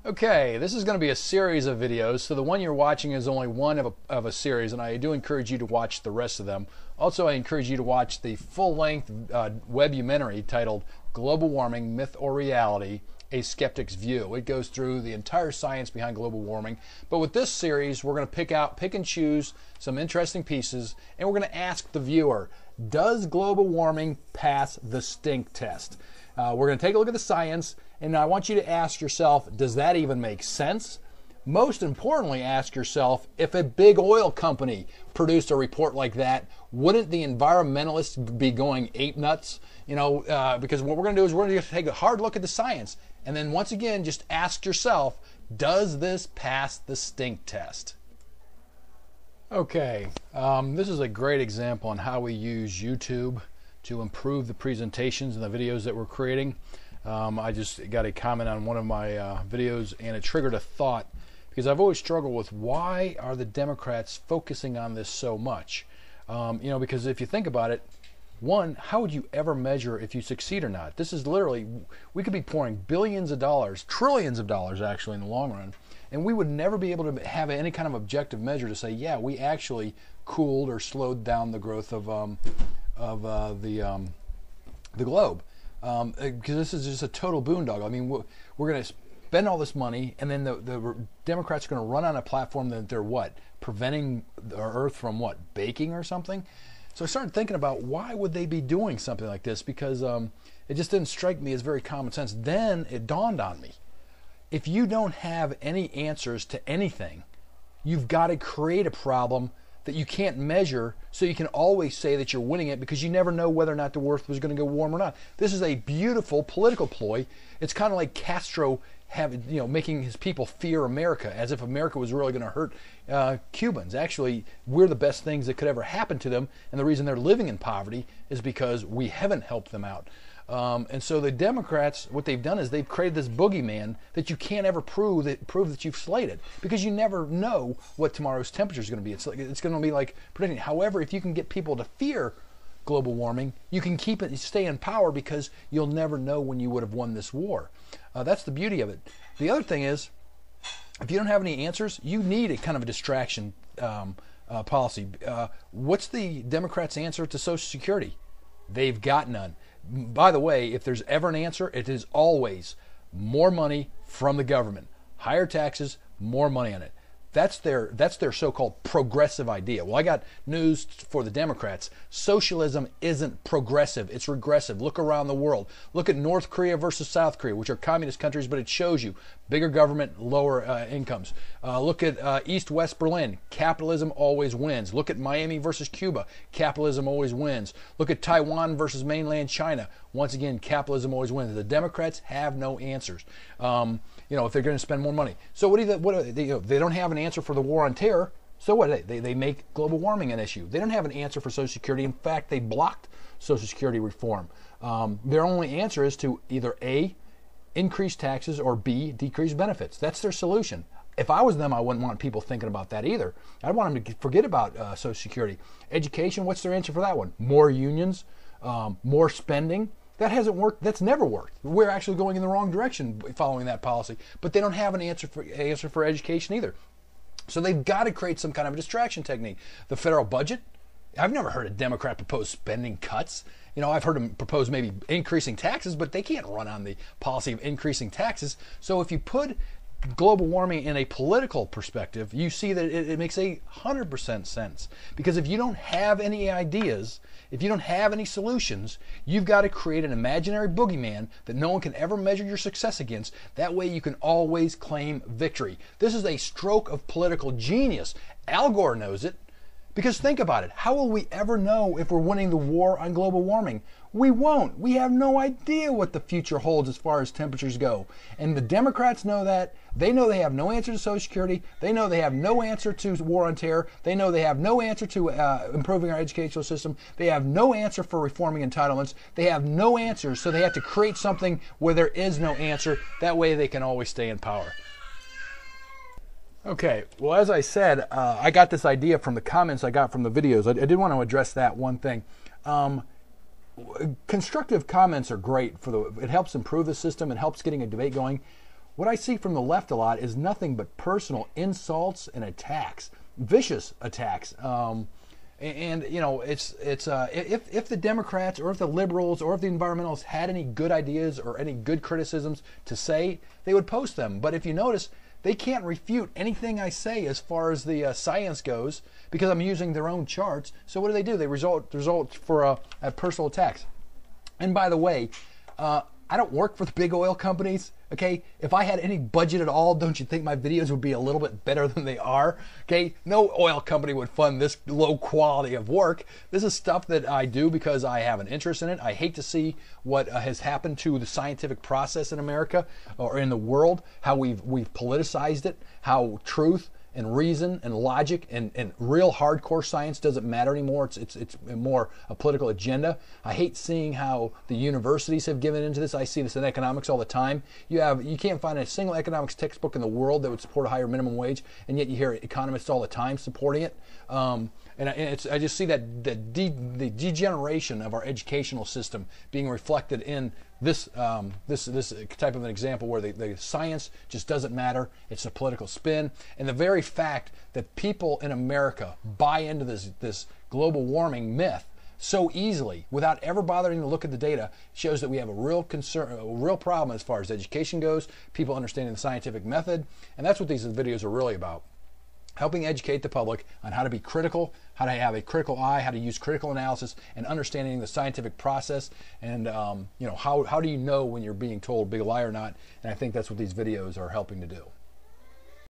Okay, this is going to be a series of videos, so the one you're watching is only one of a series, and I do encourage you to watch the rest of them. Also, I encourage you to watch the full-length webumentary titled Global Warming, Myth or Reality, A Skeptic's View. It goes through the entire science behind global warming, but with this series, we're going to pick and choose some interesting pieces, and we're going to ask the viewer, does global warming pass the stink test? We're going to take a look at the science, and I want you to ask yourself, does that even make sense? Most importantly, ask yourself, if a big oil company produced a report like that, wouldn't the environmentalists be going ape nuts? Because what we're going to do is we're going to take a hard look at the science, and then once again, just ask yourself, does this pass the stink test? Okay, this is a great example on how we use YouTube to improve the presentations and the videos that we're creating. I just got a comment on one of my videos, and it triggered a thought, because I've always struggled with why are the Democrats focusing on this so much? Because if you think about it, one, how would you ever measure if you succeed or not? This is literally, we could be pouring billions of dollars, trillions of dollars actually in the long run, and we would never be able to have any kind of objective measure to say, yeah, we actually cooled or slowed down the growth of the globe. Because this is just a total boondoggle. I mean, we're going to spend all this money, and then the Democrats are going to run on a platform that they're what? Preventing our Earth from what? Baking or something? So I started thinking about why would they be doing something like this, because it just didn't strike me as very common sense. Then it dawned on me. If you don't have any answers to anything, you've got to create a problem that you can't measure, so you can always say that you're winning it, because you never know whether or not the Earth was going to go warm or not. This is a beautiful political ploy. It's kind of like Castro making his people fear America, as if America was really going to hurt Cubans. Actually, we're the best things that could ever happen to them, and the reason they're living in poverty is because we haven't helped them out. And so the Democrats, what they've done is they've created this boogeyman that you can't ever prove that you've slayed it, because you never know what tomorrow's temperature is going to be. It's going to be like predicting. However, if you can get people to fear global warming, you can stay in power, because you'll never know when you would have won this war. That's the beauty of it. The other thing is, if you don't have any answers, you need a kind of a distraction policy. What's the Democrats' answer to Social Security? They've got none. By the way, if there's ever an answer, it is always more money from the government. Higher taxes, more money on it. That's their so-called progressive idea. Well, I got news for the Democrats. Socialism isn't progressive. It's regressive. Look around the world. Look at North Korea versus South Korea, which are communist countries, but it shows you bigger government, lower incomes. Look at East-West Berlin. Capitalism always wins. Look at Miami versus Cuba. Capitalism always wins. Look at Taiwan versus mainland China. Once again, capitalism always wins. The Democrats have no answers. If they're going to spend more money. So what do they don't have an answer for the war on terror. So what? They make global warming an issue. They don't have an answer for Social Security. In fact, they blocked Social Security reform. Their only answer is to either A, increase taxes, or B, decrease benefits. That's their solution. If I was them, I wouldn't want people thinking about that either. I'd want them to forget about Social Security. Education, what's their answer for that one? More unions, more spending. That hasn't worked. That's never worked. We're actually going in the wrong direction following that policy. But they don't have an answer for education either. So they've got to create some kind of a distraction technique. The federal budget, I've never heard a Democrat propose spending cuts. I've heard them propose maybe increasing taxes, but they can't run on the policy of increasing taxes. So if you put global warming in a political perspective, you see that it makes 100% sense. Because if you don't have any ideas, if you don't have any solutions, you've got to create an imaginary boogeyman that no one can ever measure your success against. That way you can always claim victory. This is a stroke of political genius. Al Gore knows it. Because think about it. How will we ever know if we're winning the war on global warming? We won't. We have no idea what the future holds as far as temperatures go. And the Democrats know that. They know they have no answer to Social Security. They know they have no answer to war on terror. They know they have no answer to improving our educational system. They have no answer for reforming entitlements. They have no answers, so they have to create something where there is no answer. That way they can always stay in power. Okay, well, as I said, I got this idea from the comments I got from the videos. I did want to address that one thing. Constructive comments are great it helps improve the system. It helps getting a debate going. what I see from the left a lot is nothing but personal insults and attacks, vicious attacks. And you know, it's if the Democrats or if the liberals or if the environmentalists had any good ideas or any good criticisms to say, they would post them. But if you notice, they can't refute anything I say as far as the science goes because I'm using their own charts. So what do? They resort for personal attacks. And by the way, I don't work for the big oil companies. Okay, if I had any budget at all, don't you think my videos would be a little bit better than they are? Okay, no oil company would fund this low quality of work. This is stuff that I do because I have an interest in it. I hate to see what has happened to the scientific process in America or in the world, how we've politicized it, how truth and reason and logic and real hardcore science doesn't matter anymore. It's more a political agenda. I hate seeing how the universities have given into this. I see this in economics all the time. You can't find a single economics textbook in the world that would support a higher minimum wage, and yet you hear economists all the time supporting it. I just see that the degeneration of our educational system being reflected in this type of an example where the science just doesn't matter. It's a political spin, and the very fact that people in America buy into this global warming myth so easily without ever bothering to look at the data shows that we have a real concern, a real problem as far as education goes, people understanding the scientific method, and that's what these videos are really about. Helping educate the public on how to be critical, how to have a critical eye, how to use critical analysis, and understanding the scientific process. And how do you know when you're being told big lie or not? And I think that's what these videos are helping to do.